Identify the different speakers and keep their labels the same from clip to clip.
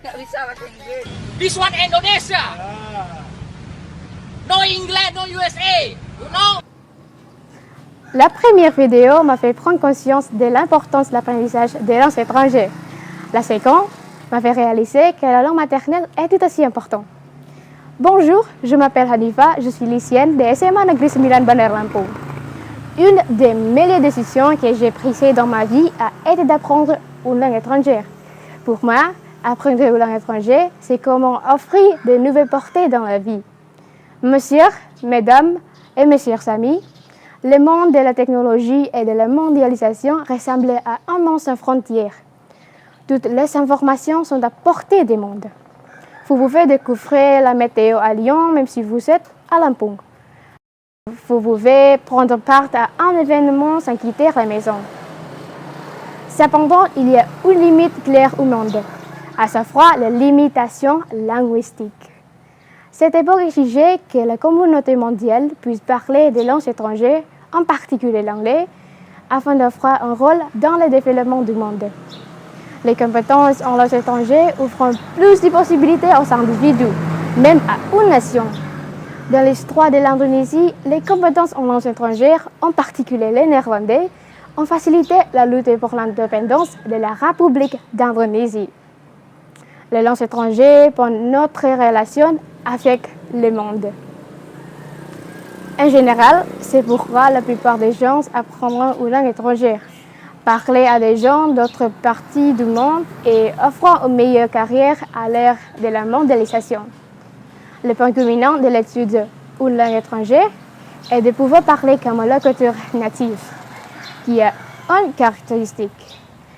Speaker 1: Nggak bisa bahasa Inggris.
Speaker 2: This one Indonesia. No England, no USA. You know?
Speaker 3: La première vidéo m'a fait prendre conscience de l'importance de l'apprentissage des langues étrangères. La seconde m'a fait réaliser que la langue maternelle est tout aussi importante. Bonjour, je m'appelle Hanifa, je suis lycéenne de SMA Negeri 9 Bandar Lampung. Une des meilleures décisions que j'ai prises dans ma vie a été d'apprendre une langue étrangère. Pour moi, apprendre une langue étrangère, c'est comment offrir de nouvelles portées dans la vie. Messieurs, mesdames et mes chers amis, le monde de la technologie et de la mondialisation ressemble à un monde sans frontières. Toutes les informations sont à portée du monde. Vous pouvez découvrir la météo à Lyon même si vous êtes à Lampung. Vous pouvez prendre part à un événement sans quitter la maison. Cependant, il y a une limite claire au monde, à savoir la limitation linguistique. Cette époque exigeait que la communauté mondiale puisse parler des langues étrangères, en particulier l'anglais, afin d'offrir un rôle dans le développement du monde. Les compétences en langue étrangère ouvrent plus de possibilités aux individus, même à une nation. Dans l'histoire de l'Indonésie, les compétences en langue étrangère, en particulier les néerlandais, ont facilité la lutte pour l'indépendance de la République d'Indonésie. Les langues étrangères pour notre relation avec le monde. En général, c'est pourquoi la plupart des gens apprendront une langue étrangère. Parler à des gens d'autres parties du monde et offrant une meilleure carrière à l'ère de la mondialisation. Le point culminant de l'étude d'une langue étrangère est de pouvoir parler comme un locuteur natif, qui a une caractéristique,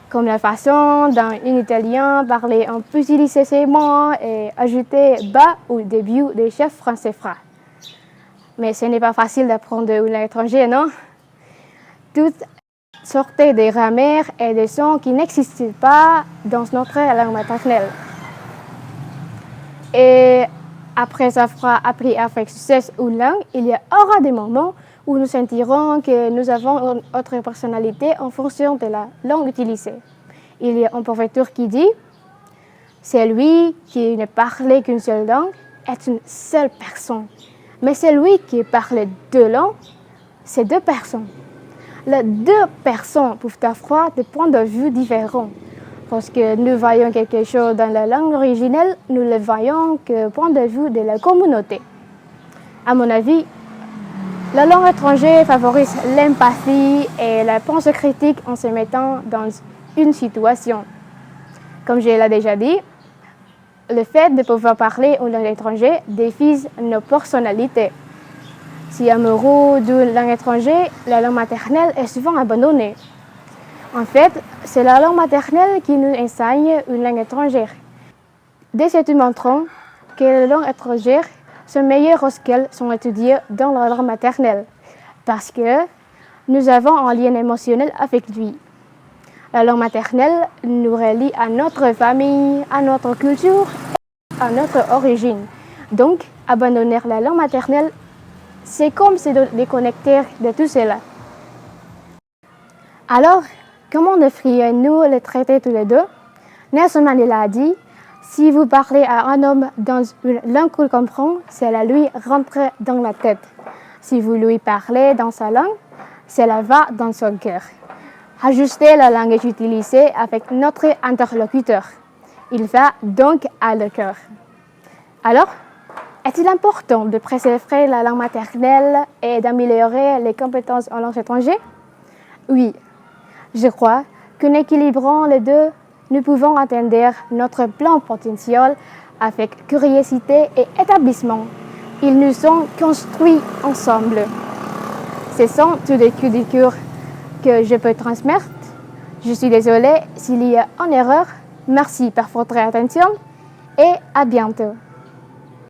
Speaker 3: comme la façon dont un Italien parlait en peut utiliser ses mots et ajouter bas au début des chefs français phrases. Mais ce n'est pas facile d'apprendre une langue étrangère, non? Toutes sortes de grammaires et de sons qui n'existent pas dans notre langue maternelle. Et après avoir appris avec succès une langue, il y aura des moments où nous sentirons que nous avons une autre personnalité en fonction de la langue utilisée. Il y a un proverbe qui dit « Celui qui ne parle qu'une seule langue est une seule personne. Mais celui qui parle deux langues, c'est deux personnes. » Les deux personnes peuvent avoir des points de vue différents. Parce que nous voyons quelque chose dans la langue originelle, nous le voyons que point de vue de la communauté. À mon avis, la langue étrangère favorise l'empathie et la pensée critique en se mettant dans une situation. Comme je l'ai déjà dit, le fait de pouvoir parler une langue étrangère défie nos personnalités. Si amoureux d'une langue étrangère, la langue maternelle est souvent abandonnée. En fait, c'est la langue maternelle qui nous enseigne une langue étrangère. Des études montrent que les langues étrangères sont meilleures lorsqu'elles sont étudiées dans la langue maternelle, parce que nous avons un lien émotionnel avec lui. La langue maternelle nous relie à notre famille, à notre culture et à notre origine. Donc, abandonner la langue maternelle, c'est comme se déconnecter de tout cela. Alors, comment devrions-nous les traiter tous les deux? Nelson Mandela a dit « Si vous parlez à un homme dans une langue qu'il comprend, cela lui rentre dans la tête. Si vous lui parlez dans sa langue, cela va dans son cœur. » Ajuster la langue utilisée avec notre interlocuteur. Il va donc à le cœur. Alors, est-il important de préserver la langue maternelle et d'améliorer les compétences en langue étrangère? Oui. Je crois qu'en équilibrant les deux, nous pouvons atteindre notre plein potentiel avec curiosité et établissement. Ils nous sont construits ensemble. Ce sont tous des coups de cœur que je peux transmettre. Je suis désolée s'il y a une erreur. Merci pour votre attention et à bientôt.